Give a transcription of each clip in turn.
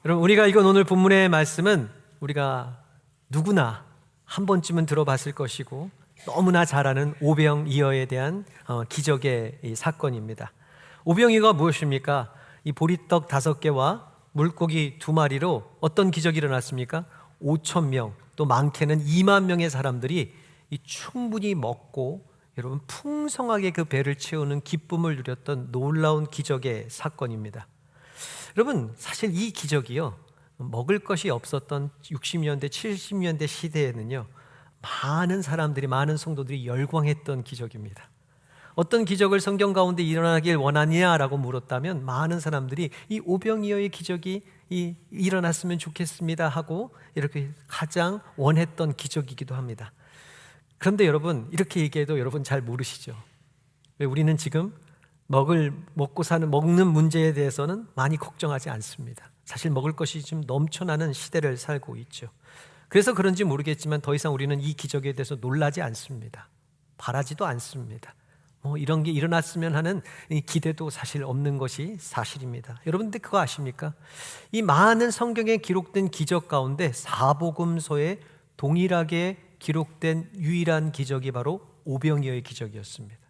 여러분, 우리가 읽은 오늘 본문의 말씀은 우리가 누구나 한 번쯤은 들어봤을 것이고 너무나 잘 아는 오병이어에 대한 기적의 사건입니다. 오병이어가 무엇입니까? 이 보리떡 5개와 물고기 2마리로 어떤 기적이 일어났습니까? 5,000명, 또 많게는 2만 명의 사람들이 충분히 먹고 여러분 풍성하게 그 배를 채우는 기쁨을 누렸던 놀라운 기적의 사건입니다. 여러분, 사실 이 기적이요, 먹을 것이 없었던 60년대, 70년대 시대에는요, 많은 사람들이, 많은 성도들이 열광했던 기적입니다. 어떤 기적을 성경 가운데 일어나길 원하냐라고 물었다면 많은 사람들이 이 오병이어의 기적이 일어났으면 좋겠습니다 하고 이렇게 가장 원했던 기적이기도 합니다. 그런데 여러분, 이렇게 얘기해도 여러분 잘 모르시죠? 왜 우리는 지금 먹는 문제에 대해서는 많이 걱정하지 않습니다. 사실 먹을 것이 좀 넘쳐나는 시대를 살고 있죠. 그래서 그런지 모르겠지만 더 이상 우리는 이 기적에 대해서 놀라지 않습니다. 바라지도 않습니다. 이런 게 일어났으면 하는 기대도 사실 없는 것이 사실입니다. 여러분들 그거 아십니까? 이 많은 성경에 기록된 기적 가운데 사복음서에 동일하게 기록된 유일한 기적이 바로 오병이어의 기적이었습니다.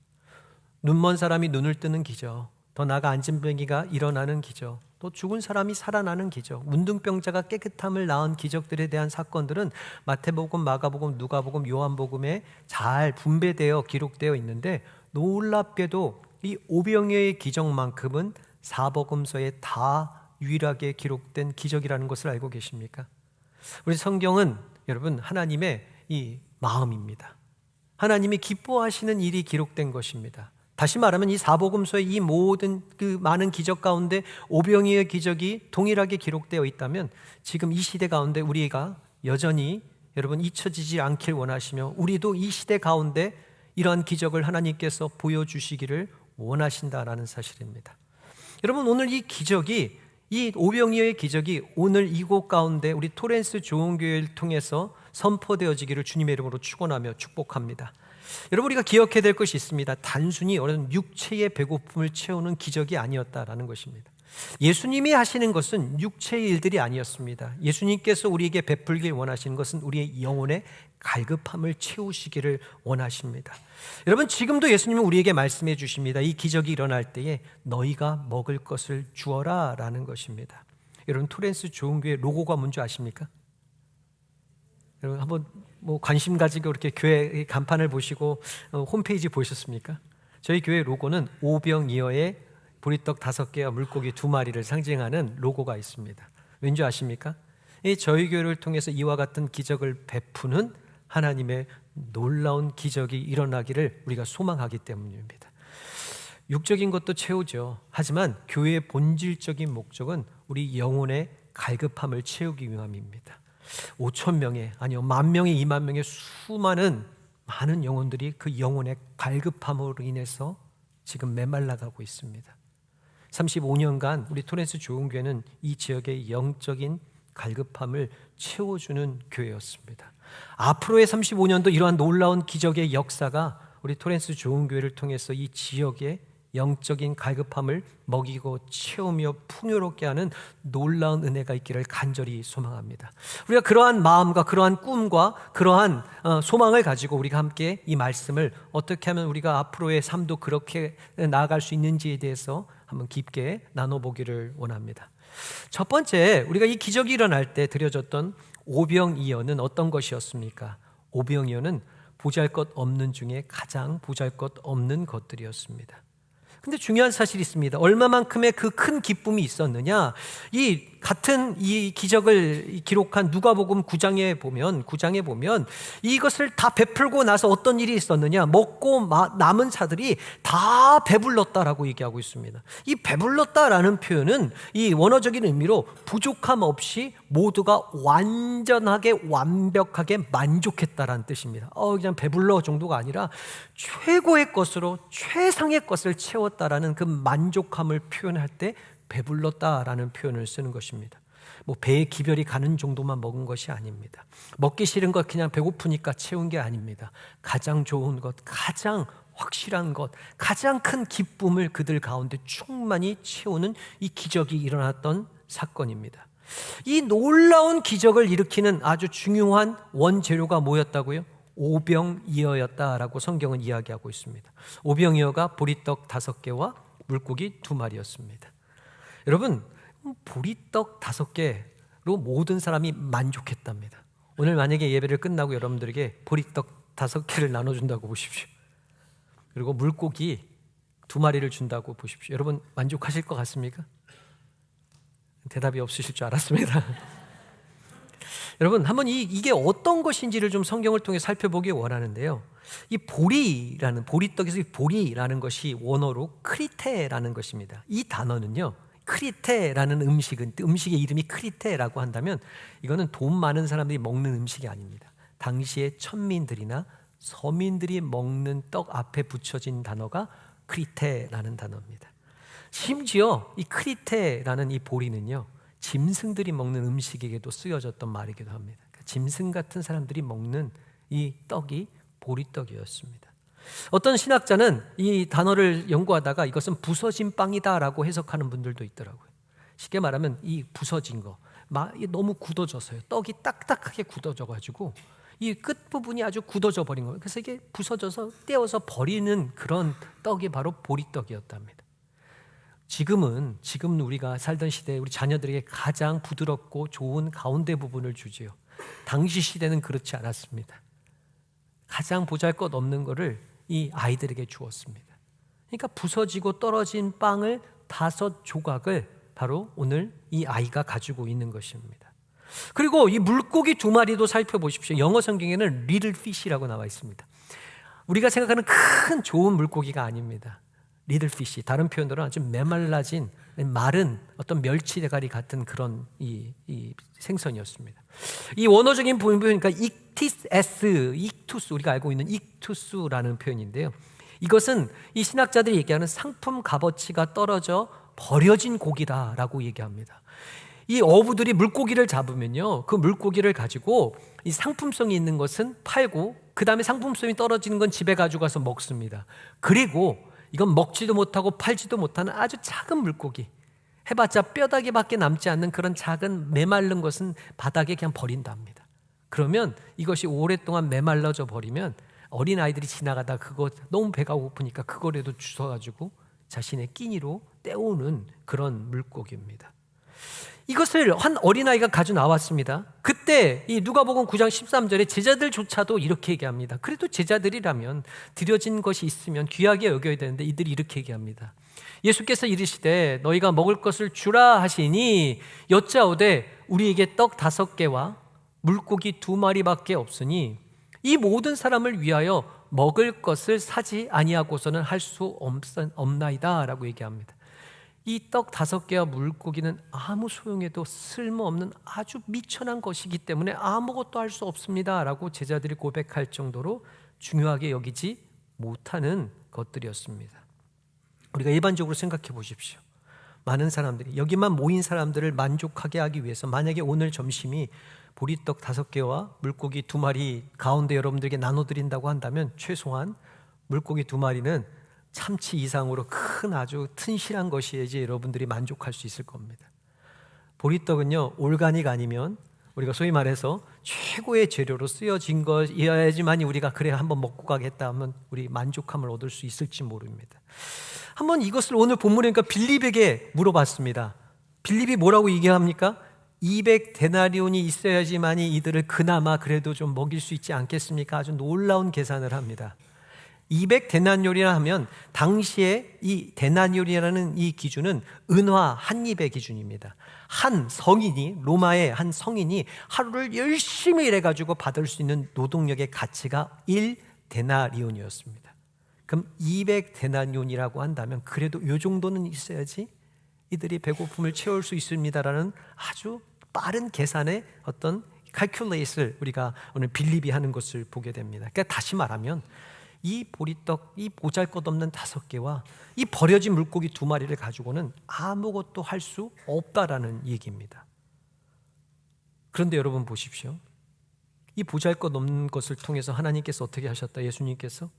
눈먼 사람이 눈을 뜨는 기적, 더 나아가 안진뱅이가 일어나는 기적, 또 죽은 사람이 살아나는 기적, 문둥병자가 깨끗함을 낳은 기적들에 대한 사건들은 마태복음, 마가복음, 누가복음, 요한복음에 잘 분배되어 기록되어 있는데, 놀랍게도 이 오병이어의 기적만큼은 사복음서에 다 유일하게 기록된 기적이라는 것을 알고 계십니까? 우리 성경은 여러분 하나님의 이 마음입니다. 하나님이 기뻐하시는 일이 기록된 것입니다. 다시 말하면 이 사복음서의 이 모든 그 많은 기적 가운데 오병이어의 기적이 동일하게 기록되어 있다면 지금 이 시대 가운데 우리가 여전히 여러분 잊혀지지 않길 원하시며 우리도 이 시대 가운데 이러한 기적을 하나님께서 보여주시기를 원하신다라는 사실입니다. 여러분, 오늘 이 기적이, 이 오병이어의 기적이 오늘 이곳 가운데 우리 토렌스 좋은교회를 통해서 선포되어지기를 주님의 이름으로 축원하며 축복합니다. 여러분, 우리가 기억해야 될 것이 있습니다. 단순히 어떤 육체의 배고픔을 채우는 기적이 아니었다라는 것입니다. 예수님이 하시는 것은 육체의 일들이 아니었습니다. 예수님께서 우리에게 베풀길 원하시는 것은 우리의 영혼의 갈급함을 채우시기를 원하십니다. 여러분, 지금도 예수님은 우리에게 말씀해 주십니다. 이 기적이 일어날 때에 너희가 먹을 것을 주어라 라는 것입니다. 여러분, 토렌스 좋은교회 로고가 뭔지 아십니까? 여러분, 한번 관심 가지고 이렇게 교회 간판을 보시고 홈페이지 보셨습니까? 저희 교회 로고는 오병이어의 보리떡 5개와 물고기 2마리를 상징하는 로고가 있습니다. 왠지 아십니까? 저희 교회를 통해서 이와 같은 기적을 베푸는 하나님의 놀라운 기적이 일어나기를 우리가 소망하기 때문입니다. 육적인 것도 채우죠. 하지만 교회의 본질적인 목적은 우리 영혼의 갈급함을 채우기 위함입니다. 5,000명의, 아니요 10,000명의, 20,000명의 많은 영혼들이 그 영혼의 갈급함으로 인해서 지금 메말라가고 있습니다. 35년간 우리 토렌스 좋은교회는 이 지역의 영적인 갈급함을 채워주는 교회였습니다. 앞으로의 35년도 이러한 놀라운 기적의 역사가 우리 토렌스 좋은교회를 통해서 이 지역의 영적인 갈급함을 먹이고 채우며 풍요롭게 하는 놀라운 은혜가 있기를 간절히 소망합니다. 우리가 그러한 마음과 그러한 꿈과 그러한 소망을 가지고 우리가 함께 이 말씀을 어떻게 하면 우리가 앞으로의 삶도 그렇게 나아갈 수 있는지에 대해서 한번 깊게 나눠보기를 원합니다. 첫 번째, 우리가 이 기적이 일어날 때 드려졌던 오병이어는 어떤 것이었습니까? 오병이어는 보잘것없는 중에 가장 보잘것없는 것들이었습니다. 근데 중요한 사실이 있습니다. 얼마만큼의 그 큰 기쁨이 있었느냐? 이 같은 이 기적을 기록한 누가복음 9장에 보면 이것을 다 베풀고 나서 어떤 일이 있었느냐? 먹고 남은 자들이 다 배불렀다라고 얘기하고 있습니다. 이 배불렀다라는 표현은 이 원어적인 의미로 부족함 없이 모두가 완전하게 완벽하게 만족했다라는 뜻입니다. 그냥 배불러 정도가 아니라 최고의 것으로 최상의 것을 채웠다라는 그 만족함을 표현할 때 배불렀다라는 표현을 쓰는 것입니다. 배에 기별이 가는 정도만 먹은 것이 아닙니다. 먹기 싫은 것 그냥 배고프니까 채운 게 아닙니다. 가장 좋은 것, 가장 확실한 것, 가장 큰 기쁨을 그들 가운데 충만히 채우는 이 기적이 일어났던 사건입니다. 이 놀라운 기적을 일으키는 아주 중요한 원재료가 뭐였다고요? 오병이어였다라고 성경은 이야기하고 있습니다. 오병이어가 보리떡 5개와 물고기 2마리였습니다. 여러분, 보리떡 5개로 모든 사람이 만족했답니다. 오늘 만약에 예배를 끝나고 여러분들에게 보리떡 5개를 나눠준다고 보십시오. 그리고 물고기 2마리를 준다고 보십시오. 여러분 만족하실 것 같습니까? 대답이 없으실 줄 알았습니다. 여러분 한번 이게 어떤 것인지를 좀 성경을 통해 살펴보기 원하는데요. 이 보리떡에서 이 보리라는 것이 원어로 크리테라는 것입니다. 이 단어는요, 크리테라는 음식의 이름이 크리테라고 한다면 이거는 돈 많은 사람들이 먹는 음식이 아닙니다. 당시의 천민들이나 서민들이 먹는 떡 앞에 붙여진 단어가 크리테라는 단어입니다. 심지어 이 크리테라는 이 보리는요, 짐승들이 먹는 음식에게도 쓰여졌던 말이기도 합니다. 그러니까 짐승 같은 사람들이 먹는 이 떡이 보리떡이었습니다. 어떤 신학자는 이 단어를 연구하다가 이것은 부서진 빵이다라고 해석하는 분들도 있더라고요. 쉽게 말하면 이 부서진 거, 너무 굳어져서요. 떡이 딱딱하게 굳어져가지고 이 끝부분이 아주 굳어져 버린 거예요. 그래서 이게 부서져서 떼어서 버리는 그런 떡이 바로 보리떡이었답니다. 지금 우리가 살던 시대에 우리 자녀들에게 가장 부드럽고 좋은 가운데 부분을 주지요. 당시 시대는 그렇지 않았습니다. 가장 보잘것없는 거를 이 아이들에게 주었습니다. 그러니까 부서지고 떨어진 빵을 5조각을 바로 오늘 이 아이가 가지고 있는 것입니다. 그리고 이 물고기 2마리도 살펴보십시오. 영어 성경에는 little fish라고 나와 있습니다. 우리가 생각하는 큰 좋은 물고기가 아닙니다. little fish, 다른 표현으로 아주 메말라진 마른 어떤 멸치 대가리 같은 그런 이 생선이었습니다. 이 원어적인 표현이니까 익투스, 우리가 알고 있는 익투스라는 표현인데요. 이것은 이 신학자들이 얘기하는 상품 값어치가 떨어져 버려진 고기다라고 얘기합니다. 이 어부들이 물고기를 잡으면요, 그 물고기를 가지고 이 상품성이 있는 것은 팔고 그 다음에 상품성이 떨어지는 건 집에 가져가서 먹습니다. 그리고 이건 먹지도 못하고 팔지도 못하는 아주 작은 물고기, 해봤자 뼈다귀밖에 남지 않는 그런 작은 메마른 것은 바닥에 그냥 버린답니다. 그러면 이것이 오랫동안 메말라져 버리면 어린아이들이 지나가다 그거 너무 배가 고프니까 그거라도 주워가지고 자신의 끼니로 때우는 그런 물고기입니다. 이것을 한 어린아이가 가져 나왔습니다. 그때 이 누가복음 9장 13절에 제자들조차도 이렇게 얘기합니다. 그래도 제자들이라면 드려진 것이 있으면 귀하게 여겨야 되는데 이들이 이렇게 얘기합니다. 예수께서 이르시되 너희가 먹을 것을 주라 하시니 여짜오되 우리에게 떡 5개와 물고기 2마리밖에 없으니 이 모든 사람을 위하여 먹을 것을 사지 아니하고서는 할 수 없나이다 라고 얘기합니다. 이 떡 5개와 물고기는 아무 소용에도 쓸모없는 아주 미천한 것이기 때문에 아무것도 할 수 없습니다 라고 제자들이 고백할 정도로 중요하게 여기지 못하는 것들이었습니다. 우리가 일반적으로 생각해 보십시오. 많은 사람들이, 여기만 모인 사람들을 만족하게 하기 위해서 만약에 오늘 점심이 보리떡 5개와 물고기 2마리 가운데 여러분들에게 나눠드린다고 한다면 최소한 물고기 2마리는 참치 이상으로 큰 아주 튼실한 것이어야지 여러분들이 만족할 수 있을 겁니다. 보리떡은요, 올가닉 아니면 우리가 소위 말해서 최고의 재료로 쓰여진 것이어야지만 우리가 그래 한번 먹고 가겠다 하면 우리 만족함을 얻을 수 있을지 모릅니다. 한번 이것을 오늘 본문이니까 빌립에게 물어봤습니다. 빌립이 뭐라고 얘기합니까? 200데나리온이 있어야지만이 이들을 그나마 그래도 좀 먹일 수 있지 않겠습니까? 아주 놀라운 계산을 합니다. 200데나리온이라 하면 당시에 이 데나리온이라는 이 기준은 은화 한 입의 기준입니다. 한 성인이, 로마의 한 성인이 하루를 열심히 일해가지고 받을 수 있는 노동력의 가치가 1데나리온이었습니다. 그럼 200데나리온이라고 한다면 그래도 이 정도는 있어야지 이들이 배고픔을 채울 수 있습니다라는 아주 빠른 계산의 어떤 칼큘레이트를 우리가 오늘 빌립이 하는 것을 보게 됩니다. 그러니까 다시 말하면 이 보리떡, 이 보잘것없는 5개와 이 버려진 물고기 2마리를 가지고는 아무것도 할 수 없다라는 얘기입니다. 그런데 여러분 보십시오. 이 보잘것없는 것을 통해서 하나님께서 어떻게 하셨다? 예수님께서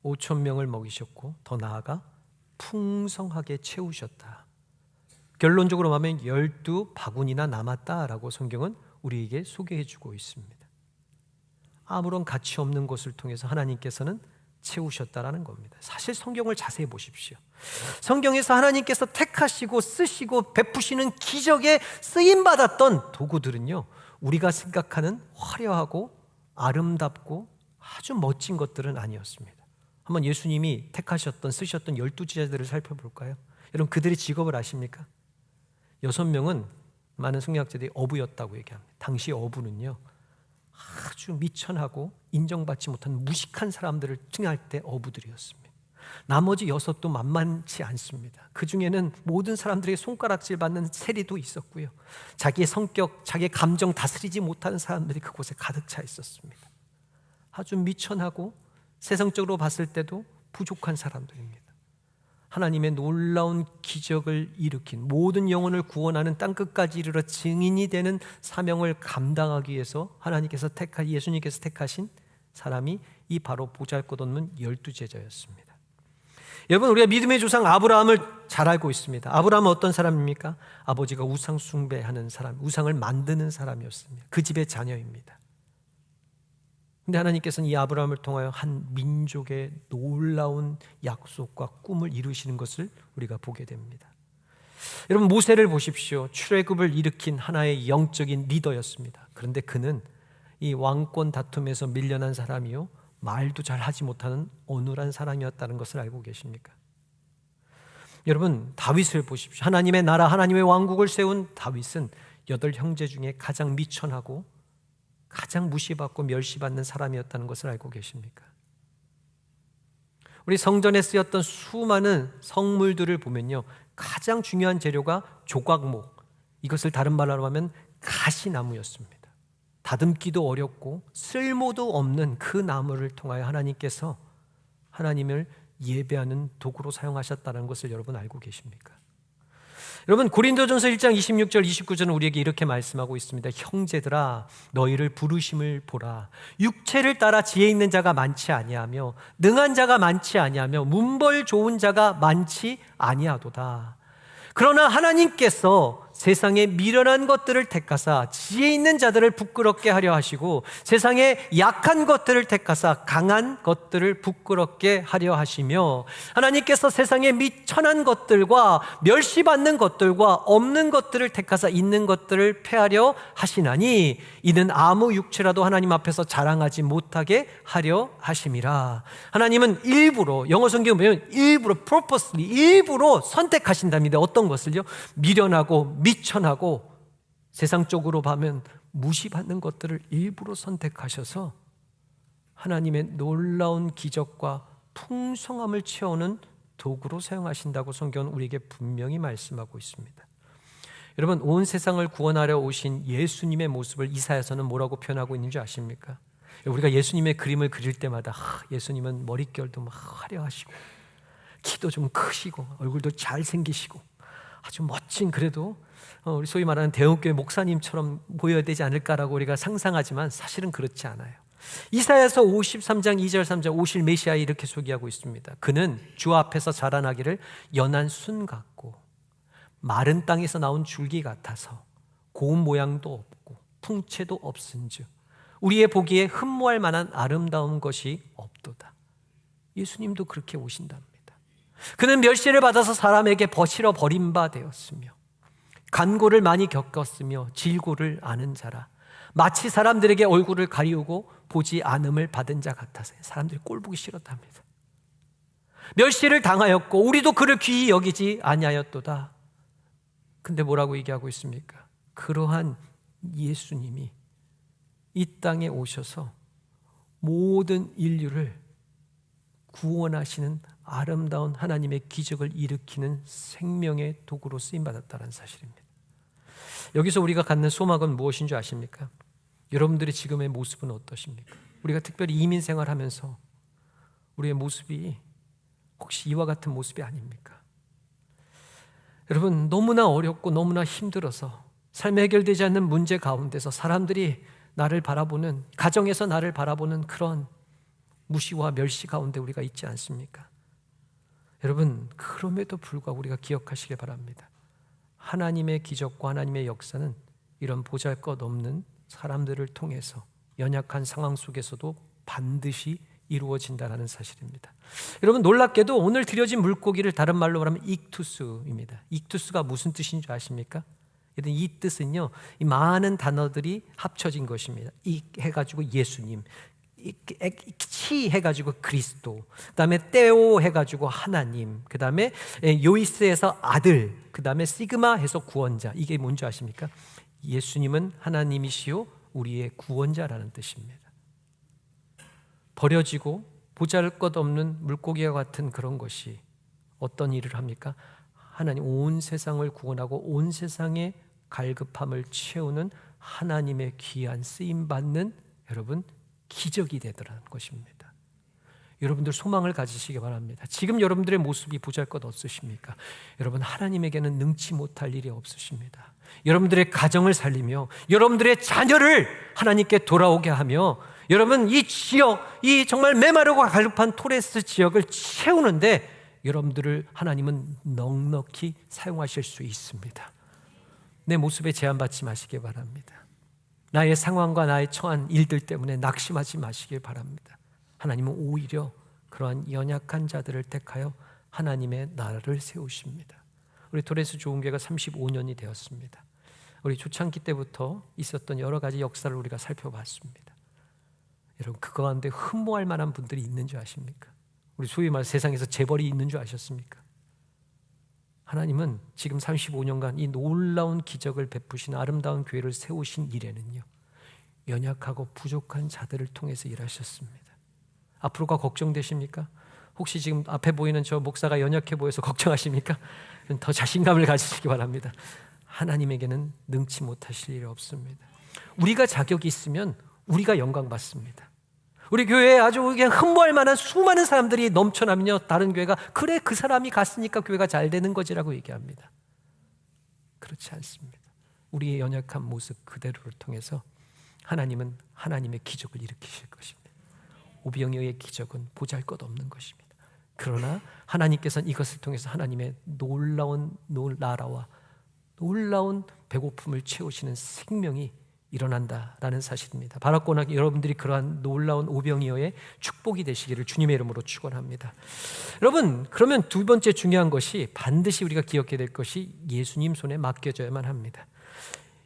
5,000명을 먹이셨고 더 나아가 풍성하게 채우셨다. 결론적으로 말하면 12바구니나 남았다라고 성경은 우리에게 소개해 주고 있습니다. 아무런 가치 없는 것을 통해서 하나님께서는 채우셨다라는 겁니다. 사실 성경을 자세히 보십시오. 성경에서 하나님께서 택하시고 쓰시고 베푸시는 기적에 쓰임받았던 도구들은요, 우리가 생각하는 화려하고 아름답고 아주 멋진 것들은 아니었습니다. 한번 예수님이 택하셨던 쓰셨던 12제자들을 살펴볼까요? 여러분, 그들의 직업을 아십니까? 6명은 많은 성경학자들이 어부였다고 얘기합니다. 당시 어부는요, 아주 미천하고 인정받지 못한 무식한 사람들을 칭할 때 어부들이었습니다. 나머지 6도 만만치 않습니다. 그 중에는 모든 사람들에게 손가락질 받는 세리도 있었고요, 자기의 성격, 자기의 감정 다스리지 못하는 사람들이 그곳에 가득 차 있었습니다. 아주 미천하고 세상적으로 봤을 때도 부족한 사람들입니다. 하나님의 놀라운 기적을 일으킨, 모든 영혼을 구원하는 땅끝까지 이르러 증인이 되는 사명을 감당하기 위해서 하나님께서 예수님께서 택하신 사람이 이 바로 보잘것없는 12제자였습니다. 여러분, 우리가 믿음의 조상 아브라함을 잘 알고 있습니다. 아브라함은 어떤 사람입니까? 아버지가 우상 숭배하는 사람, 우상을 만드는 사람이었습니다. 그 집의 자녀입니다. 근데 하나님께서는 이 아브라함을 통하여 한 민족의 놀라운 약속과 꿈을 이루시는 것을 우리가 보게 됩니다. 여러분, 모세를 보십시오. 출애굽을 일으킨 하나의 영적인 리더였습니다. 그런데 그는 이 왕권 다툼에서 밀려난 사람이요, 말도 잘 하지 못하는 어눌한 사람이었다는 것을 알고 계십니까? 여러분, 다윗을 보십시오. 하나님의 나라, 하나님의 왕국을 세운 다윗은 8형제 중에 가장 미천하고 가장 무시받고 멸시받는 사람이었다는 것을 알고 계십니까? 우리 성전에 쓰였던 수많은 성물들을 보면요, 가장 중요한 재료가 조각목, 이것을 다른 말로 하면 가시나무였습니다. 다듬기도 어렵고 쓸모도 없는 그 나무를 통하여 하나님께서 하나님을 예배하는 도구로 사용하셨다는 것을 여러분 알고 계십니까? 여러분, 고린도전서 1장 26절 29절은 우리에게 이렇게 말씀하고 있습니다. 형제들아, 너희를 부르심을 보라. 육체를 따라 지혜 있는 자가 많지 아니하며 능한 자가 많지 아니하며 문벌 좋은 자가 많지 아니하도다. 그러나 하나님께서 세상에 미련한 것들을 택하사 지혜 있는 자들을 부끄럽게 하려 하시고 세상에 약한 것들을 택하사 강한 것들을 부끄럽게 하려 하시며, 하나님께서 세상에 미천한 것들과 멸시받는 것들과 없는 것들을 택하사 있는 것들을 폐하려 하시나니 이는 아무 육체라도 하나님 앞에서 자랑하지 못하게 하려 하심이라. 하나님은 일부러, 영어 성경 보면 일부러, purposely, 일부러 선택하신답니다. 어떤 것을요? 미련하고 미천하고 세상적으로 보면 무시받는 것들을 일부러 선택하셔서 하나님의 놀라운 기적과 풍성함을 채우는 도구로 사용하신다고 성경은 우리에게 분명히 말씀하고 있습니다. 여러분, 온 세상을 구원하려 오신 예수님의 모습을 이사야서는 뭐라고 표현하고 있는 줄 아십니까? 우리가 예수님의 그림을 그릴 때마다 예수님은 머릿결도 막 화려하시고 키도 좀 크시고 얼굴도 잘생기시고 아주 멋진, 그래도 우리 소위 말하는 대형교회 목사님처럼 보여야 되지 않을까라고 우리가 상상하지만 사실은 그렇지 않아요. 이사야서 53장 2절 3절 오실 메시아 이렇게 소개하고 있습니다. 그는 주 앞에서 자라나기를 연한 순 같고 마른 땅에서 나온 줄기 같아서 고운 모양도 없고 풍채도 없은즉 우리의 보기에 흠모할 만한 아름다운 것이 없도다. 예수님도 그렇게 오신답니다. 그는 멸시를 받아서 사람에게 거칠어 버림바 되었으며 간고를 많이 겪었으며 질고를 아는 자라. 마치 사람들에게 얼굴을 가리우고 보지 않음을 받은 자 같아서 사람들이 꼴 보기 싫었답니다. 멸시를 당하였고 우리도 그를 귀히 여기지 아니하였도다. 근데 뭐라고 얘기하고 있습니까? 그러한 예수님이 이 땅에 오셔서 모든 인류를 구원하시는 아름다운 하나님의 기적을 일으키는 생명의 도구로 쓰임받았다는 사실입니다. 여기서 우리가 갖는 소망은 무엇인 줄 아십니까? 여러분들의 지금의 모습은 어떠십니까? 우리가 특별히 이민 생활하면서 우리의 모습이 혹시 이와 같은 모습이 아닙니까? 여러분, 너무나 어렵고 너무나 힘들어서 삶에 해결되지 않는 문제 가운데서 사람들이 나를 바라보는, 가정에서 나를 바라보는 그런 무시와 멸시 가운데 우리가 있지 않습니까? 여러분, 그럼에도 불구하고 우리가 기억하시길 바랍니다. 하나님의 기적과 하나님의 역사는 이런 보잘것없는 사람들을 통해서 연약한 상황 속에서도 반드시 이루어진다는 사실입니다. 여러분, 놀랍게도 오늘 드려진 물고기를 다른 말로 말하면 익투스입니다. 익투스가 무슨 뜻인 줄 아십니까? 이 뜻은요, 이 많은 단어들이 합쳐진 것입니다. 익 해가지고 예수님, 치 해가지고 그리스도, 그 다음에 떼오 해가지고 하나님, 그 다음에 요이스에서 아들, 그 다음에 시그마 해서 구원자. 이게 뭔지 아십니까? 예수님은 하나님이시요 우리의 구원자라는 뜻입니다. 버려지고 보잘것없는 물고기와 같은 그런 것이 어떤 일을 합니까? 하나님 온 세상을 구원하고 온 세상의 갈급함을 채우는 하나님의 귀한 쓰임받는 여러분 기적이 되더라는 것입니다. 여러분들 소망을 가지시기 바랍니다. 지금 여러분들의 모습이 보잘것 없으십니까? 여러분, 하나님에게는 능치 못할 일이 없으십니다. 여러분들의 가정을 살리며 여러분들의 자녀를 하나님께 돌아오게 하며 여러분, 이 지역, 이 정말 메마르고 갈급한 토레스 지역을 채우는데 여러분들을 하나님은 넉넉히 사용하실 수 있습니다. 내 모습에 제한받지 마시기 바랍니다. 나의 상황과 나의 처한 일들 때문에 낙심하지 마시길 바랍니다. 하나님은 오히려 그러한 연약한 자들을 택하여 하나님의 나라를 세우십니다. 우리 토레스 좋은교회가 35년이 되었습니다. 우리 초창기 때부터 있었던 여러 가지 역사를 우리가 살펴봤습니다. 여러분, 그거 가운데 흠모할 만한 분들이 있는 줄 아십니까? 우리 소위 말 세상에서 재벌이 있는 줄 아셨습니까? 하나님은 지금 35년간 이 놀라운 기적을 베푸신 아름다운 교회를 세우신 일에는요, 연약하고 부족한 자들을 통해서 일하셨습니다. 앞으로가 걱정되십니까? 혹시 지금 앞에 보이는 저 목사가 연약해 보여서 걱정하십니까? 더 자신감을 가지시기 바랍니다. 하나님에게는 능치 못하실 일이 없습니다. 우리가 자격이 있으면 우리가 영광 받습니다. 우리 교회에 아주 그냥 흠모할 만한 수많은 사람들이 넘쳐나면요, 다른 교회가 그래 그 사람이 갔으니까 교회가 잘 되는 거지라고 얘기합니다. 그렇지 않습니다. 우리의 연약한 모습 그대로를 통해서 하나님은 하나님의 기적을 일으키실 것입니다. 오병이어의 기적은 보잘것없는 것입니다. 그러나 하나님께서는 이것을 통해서 하나님의 놀라운 나라와 놀라운 배고픔을 채우시는 생명이 일어난다라는 사실입니다. 바라고나 여러분들이 그러한 놀라운 오병이어의 축복이 되시기를 주님의 이름으로 축원합니다. 여러분, 그러면 두 번째 중요한 것이 반드시 우리가 기억해야 될 것이 예수님 손에 맡겨져야만 합니다.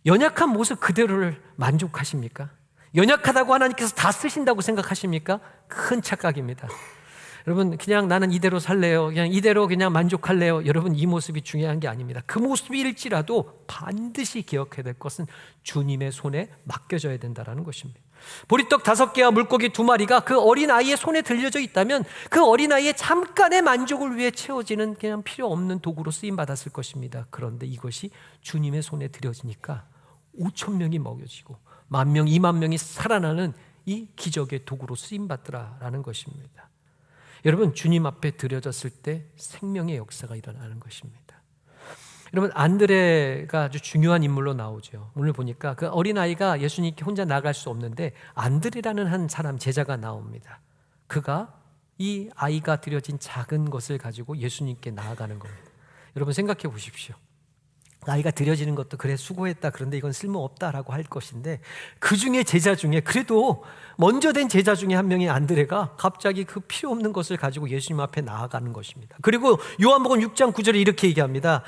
연약한 모습 그대로를 만족하십니까? 연약하다고 하나님께서 다 쓰신다고 생각하십니까? 큰 착각입니다. 여러분, 그냥 나는 이대로 살래요, 그냥 이대로 그냥 만족할래요, 여러분, 이 모습이 중요한 게 아닙니다. 그 모습일지라도 반드시 기억해야 될 것은 주님의 손에 맡겨져야 된다는 것입니다. 보리떡 5개와 물고기 2마리가 그 어린아이의 손에 들려져 있다면 그 어린아이의 잠깐의 만족을 위해 채워지는 그냥 필요 없는 도구로 쓰임받았을 것입니다. 그런데 이것이 주님의 손에 들여지니까 5,000명이 먹여지고 10,000명, 20,000명이 살아나는 이 기적의 도구로 쓰임받더라라는 것입니다. 여러분, 주님 앞에 드려졌을 때 생명의 역사가 일어나는 것입니다. 여러분, 안드레가 아주 중요한 인물로 나오죠. 오늘 보니까 그 어린아이가 예수님께 혼자 나갈 수 없는데 안드레라는 한 사람 제자가 나옵니다. 그가 이 아이가 드려진 작은 것을 가지고 예수님께 나아가는 겁니다. 여러분, 생각해 보십시오. 아이가 드려지는 것도 그래 수고했다, 그런데 이건 쓸모없다라고 할 것인데 그 중에 제자 중에 그래도 먼저 된 제자 중에 한 명인 안드레가 갑자기 그 필요 없는 것을 가지고 예수님 앞에 나아가는 것입니다. 그리고 요한복음 6장 9절에 이렇게 얘기합니다.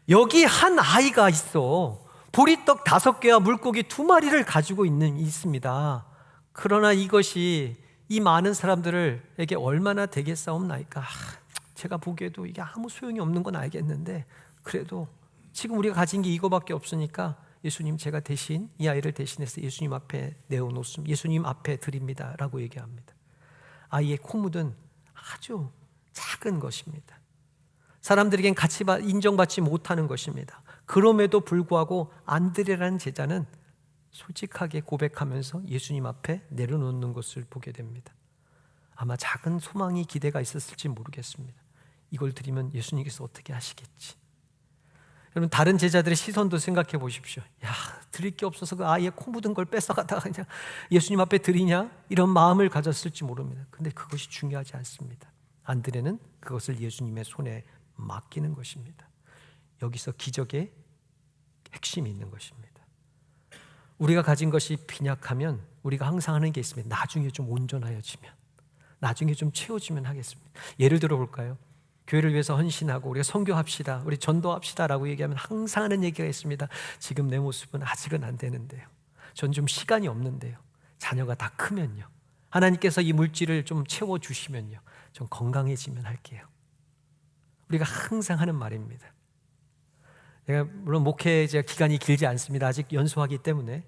여기 한 아이가 있어 보리떡 5개와 물고기 2마리를 가지고 있습니다. 그러나 이것이 이 많은 사람들에게 얼마나 되겠사옵나이까. 제가 보기에도 이게 아무 소용이 없는 건 알겠는데 그래도 지금 우리가 가진 게 이거밖에 없으니까 예수님, 제가 대신 이 아이를 대신해서 예수님 앞에 내어놓습니다. 예수님 앞에 드립니다 라고 얘기합니다. 아이의 코묻은 아주 작은 것입니다. 사람들에겐 같이 인정받지 못하는 것입니다. 그럼에도 불구하고 안드레라는 제자는 솔직하게 고백하면서 예수님 앞에 내려놓는 것을 보게 됩니다. 아마 작은 소망이 기대가 있었을지 모르겠습니다. 이걸 드리면 예수님께서 어떻게 하시겠지. 여러분, 다른 제자들의 시선도 생각해 보십시오. 야, 드릴 게 없어서 그 아이의 코 묻은 걸 뺏어가다가 그냥 예수님 앞에 드리냐? 이런 마음을 가졌을지 모릅니다. 근데 그것이 중요하지 않습니다. 안드레는 그것을 예수님의 손에 맡기는 것입니다. 여기서 기적의 핵심이 있는 것입니다. 우리가 가진 것이 빈약하면 우리가 항상 하는 게 있습니다. 나중에 좀 온전하여지면, 나중에 좀 채워지면 하겠습니다. 예를 들어 볼까요? 교회를 위해서 헌신하고 우리가 선교합시다, 우리 전도합시다라고 얘기하면 항상 하는 얘기가 있습니다. 지금 내 모습은 아직은 안 되는데요. 전 좀 시간이 없는데요. 자녀가 다 크면요. 하나님께서 이 물질을 좀 채워주시면요. 좀 건강해지면 할게요. 우리가 항상 하는 말입니다. 제가 물론 목회 기간이 길지 않습니다. 아직 연수하기 때문에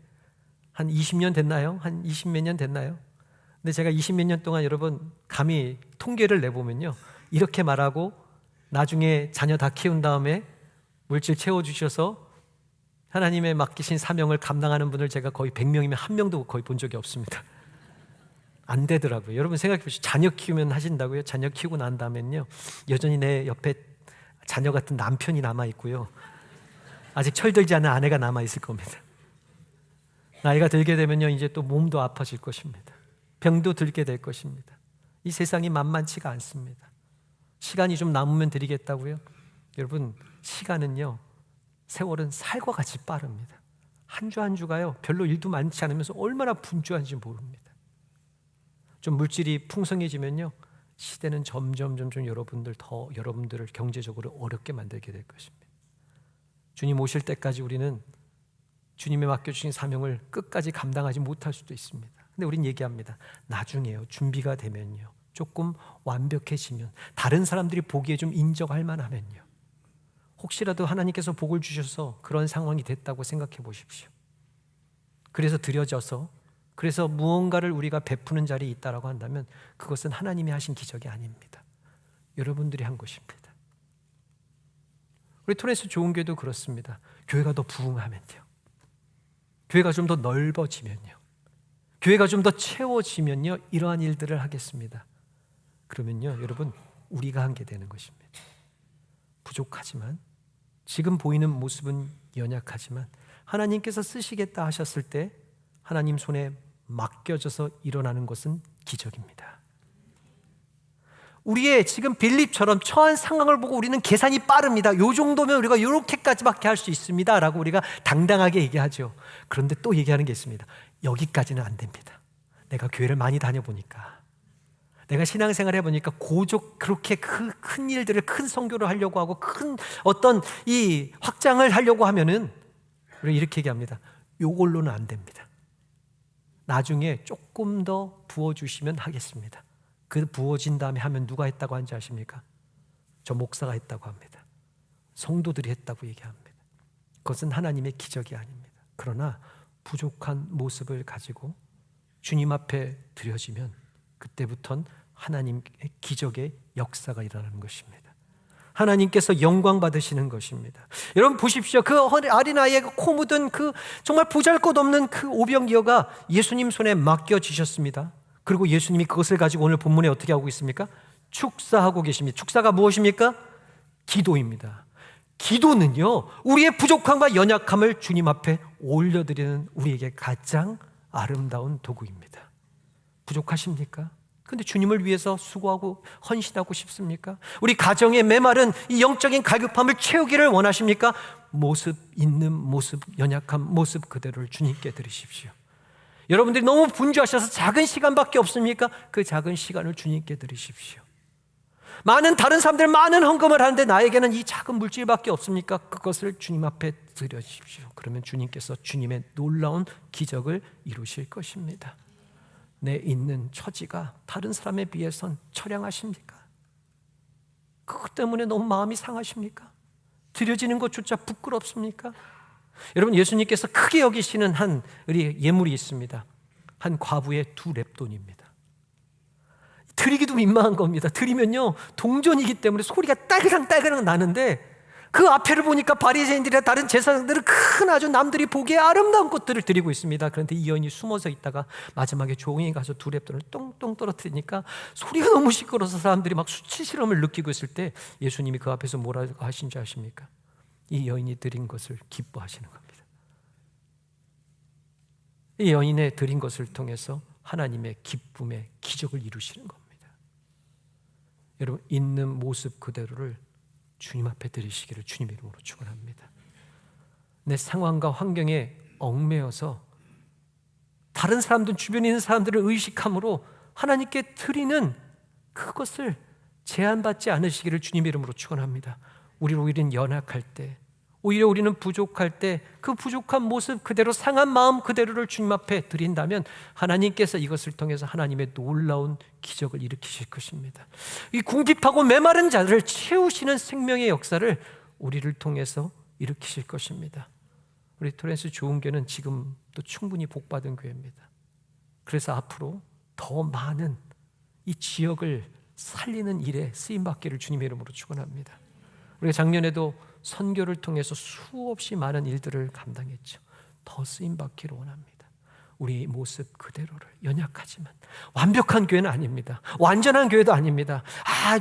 한 20년 됐나요? 한 20몇 년 됐나요? 근데 제가 20몇 년 동안 여러분 감히 통계를 내보면요, 이렇게 말하고 나중에 자녀 다 키운 다음에 물질 채워주셔서 하나님의 맡기신 사명을 감당하는 분을 제가 거의 100명이면 한 명도 거의 본 적이 없습니다. 안 되더라고요. 여러분 생각해 보시죠. 자녀 키우면 하신다고요? 자녀 키우고 난 다음엔요, 여전히 내 옆에 자녀 같은 남편이 남아있고요, 아직 철들지 않은 아내가 남아있을 겁니다. 나이가 들게 되면요, 이제 또 몸도 아파질 것입니다. 병도 들게 될 것입니다. 이 세상이 만만치가 않습니다. 시간이 좀 남으면 드리겠다고요? 여러분, 시간은요, 세월은 살과 같이 빠릅니다. 한 주 한 주가요, 별로 일도 많지 않으면서 얼마나 분주한지 모릅니다. 좀 물질이 풍성해지면요, 시대는 점점 여러분들을 경제적으로 어렵게 만들게 될 것입니다. 주님 오실 때까지 우리는 주님의 맡겨주신 사명을 끝까지 감당하지 못할 수도 있습니다. 근데 우린 얘기합니다. 나중에요, 준비가 되면요, 조금 완벽해지면, 다른 사람들이 보기에 좀 인정할 만하면요, 혹시라도 하나님께서 복을 주셔서 그런 상황이 됐다고 생각해 보십시오. 그래서 드려져서, 그래서 무언가를 우리가 베푸는 자리에 있다라고 한다면 그것은 하나님이 하신 기적이 아닙니다. 여러분들이 한 것입니다. 우리 토렌스 좋은 교회도 그렇습니다. 교회가 더 부흥하면요, 교회가 좀 더 넓어지면요, 교회가 좀 더 채워지면요, 이러한 일들을 하겠습니다. 그러면요, 여러분, 우리가 한 게 되는 것입니다. 부족하지만, 지금 보이는 모습은 연약하지만 하나님께서 쓰시겠다 하셨을 때 하나님 손에 맡겨져서 일어나는 것은 기적입니다. 우리의 지금 빌립처럼 처한 상황을 보고 우리는 계산이 빠릅니다. 요 정도면 우리가 이렇게까지밖에 할 수 있습니다 라고 우리가 당당하게 얘기하죠. 그런데 또 얘기하는 게 있습니다. 여기까지는 안 됩니다. 내가 교회를 많이 다녀보니까, 내가 신앙생활 해보니까 그렇게 큰 일들을, 큰 선교를 하려고 하고 큰 어떤 이 확장을 하려고 하면은 우리가 이렇게 얘기합니다. 요걸로는 안 됩니다. 나중에 조금 더 부어주시면 하겠습니다. 그 부어진 다음에 하면 누가 했다고 하는지 아십니까? 저 목사가 했다고 합니다. 성도들이 했다고 얘기합니다. 그것은 하나님의 기적이 아닙니다. 그러나 부족한 모습을 가지고 주님 앞에 드려지면 그때부터는 하나님의 기적의 역사가 일어나는 것입니다. 하나님께서 영광 받으시는 것입니다. 여러분 보십시오. 그 어린아이의 코 묻은 그 정말 보잘것없는 그 오병이어가 예수님 손에 맡겨지셨습니다. 그리고 예수님이 그것을 가지고 오늘 본문에 어떻게 하고 있습니까? 축사하고 계십니다. 축사가 무엇입니까? 기도입니다. 기도는요, 우리의 부족함과 연약함을 주님 앞에 올려드리는 우리에게 가장 아름다운 도구입니다. 부족하십니까? 근데 주님을 위해서 수고하고 헌신하고 싶습니까? 우리 가정의 메마른 이 영적인 갈급함을 채우기를 원하십니까? 모습 있는 모습, 연약한 모습 그대로를 주님께 드리십시오. 여러분들이 너무 분주하셔서 작은 시간밖에 없습니까? 그 작은 시간을 주님께 드리십시오. 많은 다른 사람들 많은 헌금을 하는데 나에게는 이 작은 물질밖에 없습니까? 그것을 주님 앞에 드려주십시오. 그러면 주님께서 주님의 놀라운 기적을 이루실 것입니다. 내 있는 처지가 다른 사람에 비해선 처량하십니까? 그것 때문에 너무 마음이 상하십니까? 드려지는 것조차 부끄럽습니까? 여러분, 예수님께서 크게 여기시는 한 우리 예물이 있습니다. 한 과부의 2렙돈입니다. 드리기도 민망한 겁니다. 드리면요, 동전이기 때문에 소리가 딸그랑 나는데 그 앞에를 보니까 바리새인들이나 다른 제사장들은 큰 아주 남들이 보기에 아름다운 것들을 드리고 있습니다. 그런데 이 여인이 숨어서 있다가 마지막에 조용히 가서 2렙돈을 똥똥 떨어뜨리니까 소리가 너무 시끄러워서 사람들이 막 수치스러움을 느끼고 있을 때 예수님이 그 앞에서 뭐라고 하신지 아십니까? 이 여인이 드린 것을 기뻐하시는 겁니다. 이 여인의 드린 것을 통해서 하나님의 기쁨의 기적을 이루시는 겁니다. 여러분, 있는 모습 그대로를 주님 앞에 드리시기를 주님의 이름으로 축원합니다. 내 상황과 환경에 얽매여서 다른 사람들, 주변에 있는 사람들을 의식함으로 하나님께 드리는 그것을 제한받지 않으시기를 주님의 이름으로 축원합니다. 우리는 연약할 때, 오히려 우리는 부족할 때 그 부족한 모습 그대로, 상한 마음 그대로를 주님 앞에 드린다면 하나님께서 이것을 통해서 하나님의 놀라운 기적을 일으키실 것입니다. 이 궁핍하고 메마른 자들을 채우시는 생명의 역사를 우리를 통해서 일으키실 것입니다. 우리 토렌스 좋은 교회는 지금도 충분히 복받은 교회입니다. 그래서 앞으로 더 많은 이 지역을 살리는 일에 쓰임받기를 주님의 이름으로 축원합니다. 우리가 작년에도 선교를 통해서 수없이 많은 일들을 감당했죠. 더 쓰임받기를 원합니다. 우리 모습 그대로를, 연약하지만 완벽한 교회는 아닙니다. 완전한 교회도 아닙니다.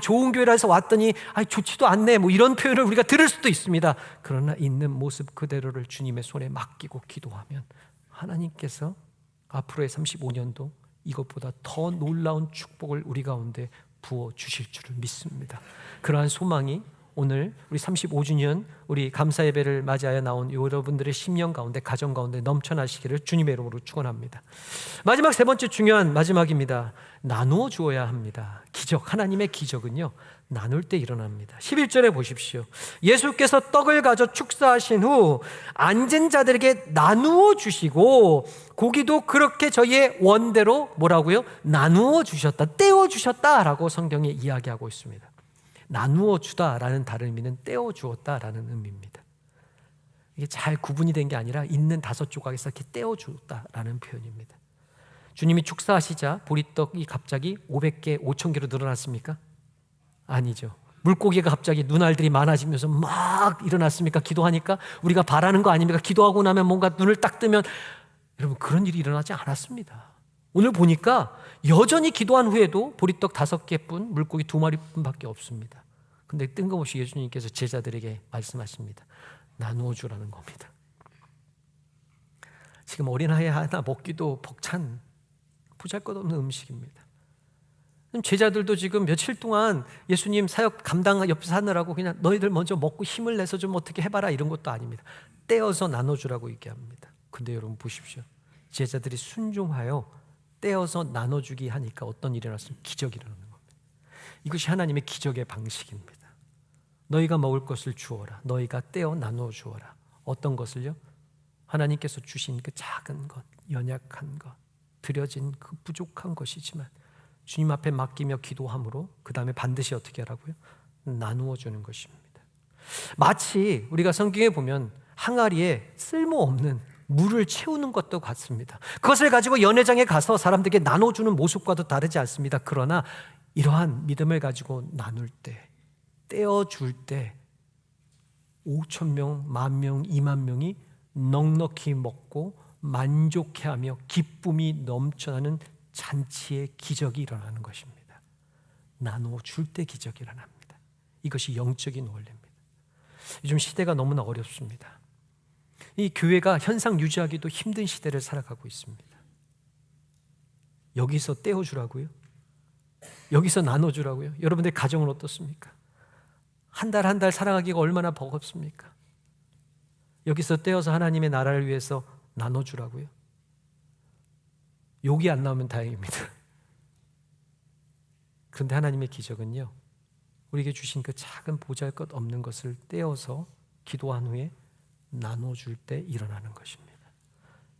좋은 교회라서 왔더니 좋지도 않네, 뭐 이런 표현을 우리가 들을 수도 있습니다. 그러나 있는 모습 그대로를 주님의 손에 맡기고 기도하면 하나님께서 앞으로의 35년도 이것보다 더 놀라운 축복을 우리 가운데 부어주실 줄을 믿습니다. 그러한 소망이 오늘 우리 35주년 우리 감사 예배를 맞이하여 나온 여러분들의 심령 가운데, 가정 가운데 넘쳐나시기를 주님의 이름으로 축원합니다. 마지막 세 번째 중요한 마지막입니다. 나누어 주어야 합니다. 기적, 하나님의 기적은요 나눌 때 일어납니다. 11절에 보십시오. 예수께서 떡을 가져 축사하신 후 앉은 자들에게 나누어 주시고 고기도 그렇게 저희의 원대로 뭐라고요? 나누어 주셨다, 떼어 주셨다라고 성경에 이야기하고 있습니다. 나누어 주다라는 다른 의미는 떼어 주었다라는 의미입니다. 이게 잘 구분이 된 게 아니라 있는 5조각에서 이렇게 떼어 주었다라는 표현입니다. 주님이 축사하시자 보리떡이 갑자기 500개, 5,000개로 늘어났습니까? 아니죠. 물고기가 갑자기 눈알들이 많아지면서 막 일어났습니까? 기도하니까 우리가 바라는 거 아닙니까? 기도하고 나면 뭔가 눈을 딱 뜨면, 여러분 그런 일이 일어나지 않았습니다. 오늘 보니까 여전히 기도한 후에도 보리떡 5개뿐, 물고기 2마리뿐밖에 없습니다. 근데 뜬금없이 예수님께서 제자들에게 말씀하십니다. 나누어 주라는 겁니다. 지금 어린아이 하나 먹기도 벅찬 보잘것없는 음식입니다. 제자들도 지금 며칠 동안 예수님 사역 감당 옆에서 하느라고 그냥 너희들 먼저 먹고 힘을 내서 좀 어떻게 해봐라 이런 것도 아닙니다. 떼어서 나눠주라고 얘기합니다. 근데 여러분 보십시오. 제자들이 순종하여 떼어서 나눠주기 하니까 어떤 일이 일어났습니까? 기적이 일어나는 겁니다. 이것이 하나님의 기적의 방식입니다. 너희가 먹을 것을 주어라. 너희가 떼어 나누어 주어라. 어떤 것을요? 하나님께서 주신 그 작은 것, 연약한 것, 드려진 그 부족한 것이지만 주님 앞에 맡기며 기도함으로 그 다음에 반드시 어떻게 하라고요? 나누어 주는 것입니다. 마치 우리가 성경에 보면 항아리에 쓸모없는 물을 채우는 것도 같습니다. 그것을 가지고 연회장에 가서 사람들에게 나눠주는 모습과도 다르지 않습니다. 그러나 이러한 믿음을 가지고 나눌 때, 떼어줄 때 5,000명, 10,000명, 20,000명이 넉넉히 먹고 만족해하며 기쁨이 넘쳐나는 잔치의 기적이 일어나는 것입니다. 나누어 줄 때 기적이 일어납니다. 이것이 영적인 원리입니다. 요즘 시대가 너무나 어렵습니다. 이 교회가 현상 유지하기도 힘든 시대를 살아가고 있습니다. 여기서 떼어주라고요? 여기서 나눠주라고요? 여러분들 가정은 어떻습니까? 한 달 한 달 살아가기가 얼마나 버겁습니까? 여기서 떼어서 하나님의 나라를 위해서 나눠주라고요? 욕이 안 나오면 다행입니다. 그런데 하나님의 기적은요, 우리에게 주신 그 작은 보잘것 없는 것을 떼어서 기도한 후에 나눠줄 때 일어나는 것입니다.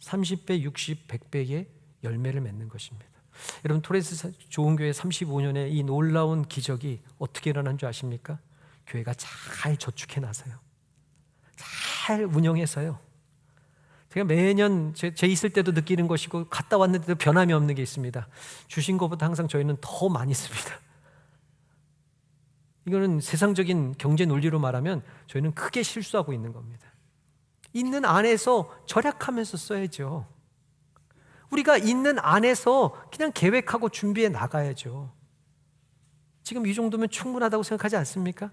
30배, 60, 100배의 열매를 맺는 것입니다. 여러분 토레스 좋은 교회 35년의 이 놀라운 기적이 어떻게 일어난 줄 아십니까? 교회가 잘 저축해놔서요, 잘 운영해서요. 제가 매년 제 있을 때도 느끼는 것이고 갔다 왔는데도 변함이 없는 게 있습니다. 주신 것보다 항상 저희는 더 많이 씁니다. 이거는 세상적인 경제 논리로 말하면 저희는 크게 실수하고 있는 겁니다. 있는 안에서 절약하면서 써야죠. 우리가 있는 안에서 그냥 계획하고 준비해 나가야죠. 지금 이 정도면 충분하다고 생각하지 않습니까?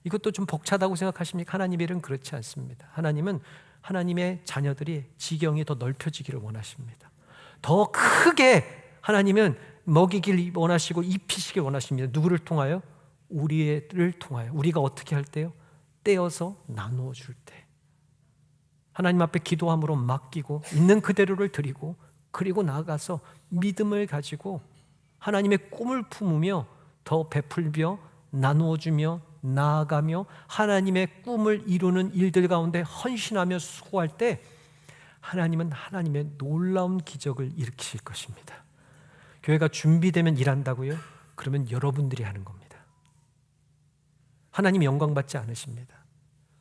이것도 좀 벅차다고 생각하십니까? 하나님의 일은 그렇지 않습니다. 하나님은 하나님의 자녀들이 지경이 더 넓혀지기를 원하십니다. 더 크게 하나님은 먹이길 원하시고 입히시길 원하십니다. 누구를 통하여? 우리를 통하여. 우리가 어떻게 할 때요? 떼어서 나누어 줄 때. 하나님 앞에 기도함으로 맡기고 있는 그대로를 드리고, 그리고 나아가서 믿음을 가지고 하나님의 꿈을 품으며 더 베풀며 나누어주며 나아가며 하나님의 꿈을 이루는 일들 가운데 헌신하며 수고할 때 하나님은 하나님의 놀라운 기적을 일으키실 것입니다. 교회가 준비되면 일한다고요? 그러면 여러분들이 하는 겁니다. 하나님 영광 받지 않으십니다.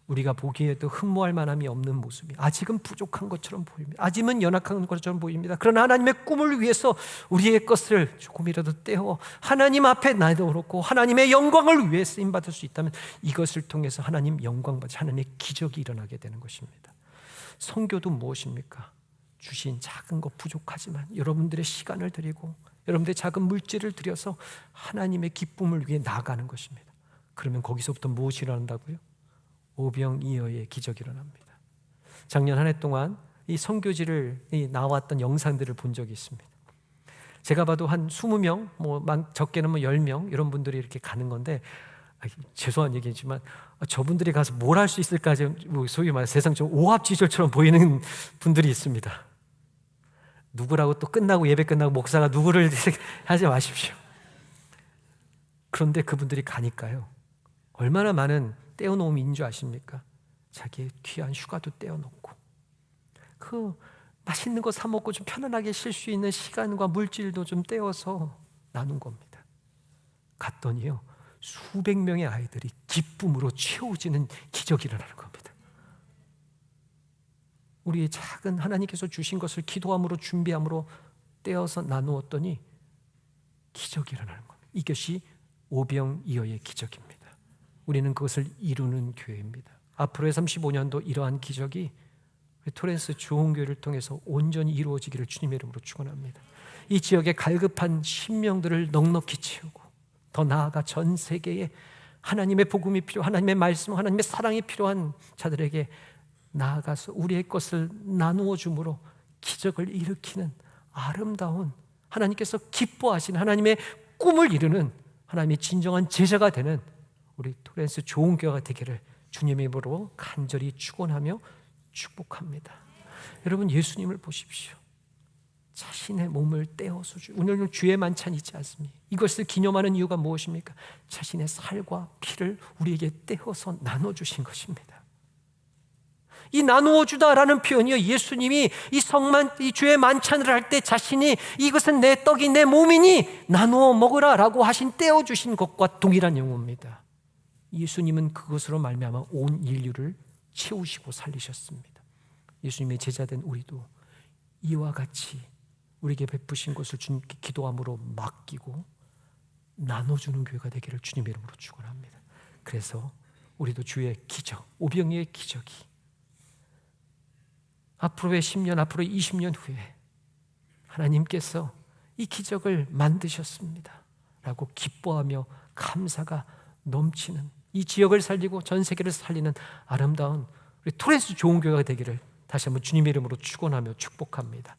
우리가 보기에도 흠모할 만함이 없는 모습이, 아직은 부족한 것처럼 보입니다. 아직은 연약한 것처럼 보입니다. 그러나 하나님의 꿈을 위해서 우리의 것을 조금이라도 떼어 하나님 앞에 놔놓고 하나님의 영광을 위해 쓰임받을 수 있다면 이것을 통해서 하나님 영광 받지, 하나님의 기적이 일어나게 되는 것입니다. 선교도 무엇입니까? 주신 작은 것 부족하지만 여러분들의 시간을 드리고 여러분들의 작은 물질을 들여서 하나님의 기쁨을 위해 나아가는 것입니다. 그러면 거기서부터 무엇이 일어난다고요? 오병이어의 기적이 일어납니다. 작년 한 해 동안 이 선교지를 나왔던 영상들을 본 적이 있습니다. 제가 봐도 한 20명, 적게는 10명 이런 분들이 이렇게 가는 건데, 죄송한 얘기지만 저분들이 가서 뭘 할 수 있을까, 소위 말해 세상적 오합지졸처럼 보이는 분들이 있습니다. 누구라고 또 끝나고 예배 끝나고 목사가 누구를 하지 마십시오. 그런데 그분들이 가니까요, 얼마나 많은 떼어놓음인 줄 아십니까? 자기의 귀한 휴가도 떼어놓고 그 맛있는 거 사 먹고 좀 편안하게 쉴 수 있는 시간과 물질도 좀 떼어서 나눈 겁니다. 갔더니요, 수백 명의 아이들이 기쁨으로 채워지는 기적이 일어나는 겁니다. 우리의 작은 하나님께서 주신 것을 기도함으로 준비함으로 떼어서 나누었더니 기적이 일어나는 겁니다. 이것이 오병이어의 기적입니다. 우리는 그것을 이루는 교회입니다. 앞으로의 35년도 이러한 기적이 토렌스 좋은 교회를 통해서 온전히 이루어지기를 주님의 이름으로 축원합니다. 이 지역의 갈급한 심령들을 넉넉히 채우고 더 나아가 전 세계에 하나님의 복음이 필요한, 하나님의 말씀, 하나님의 사랑이 필요한 자들에게 나아가서 우리의 것을 나누어 줌으로 기적을 일으키는 아름다운, 하나님께서 기뻐하시는 하나님의 꿈을 이루는 하나님의 진정한 제자가 되는 우리 토렌스 좋은 교회가 되기를 주님의 이름으로 간절히 축원하며 축복합니다. 여러분, 예수님을 보십시오. 자신의 몸을 떼어서 오늘은 주의 만찬이 있지 않습니까? 이것을 기념하는 이유가 무엇입니까? 자신의 살과 피를 우리에게 떼어서 나눠주신 것입니다. 이 나누어 주다라는 표현이요, 예수님이 이 주의 만찬을 할 때 자신이 이것은 내 떡이 내 몸이니 나누어 먹으라라고 하신 떼어주신 것과 동일한 용어입니다. 예수님은 그것으로 말미암아 온 인류를 채우시고 살리셨습니다. 예수님의 제자된 우리도 이와 같이 우리에게 베푸신 것을 주님께 기도함으로 맡기고 나눠주는 교회가 되기를 주님의 이름으로 축원합니다. 그래서 우리도 주의 기적, 오병이의 기적이 앞으로의 10년, 앞으로의 20년 후에 하나님께서 이 기적을 만드셨습니다 라고 기뻐하며 감사가 넘치는 이 지역을 살리고 전 세계를 살리는 아름다운 우리 토렌스 좋은 교회가 되기를 다시 한번 주님의 이름으로 축원하며 축복합니다.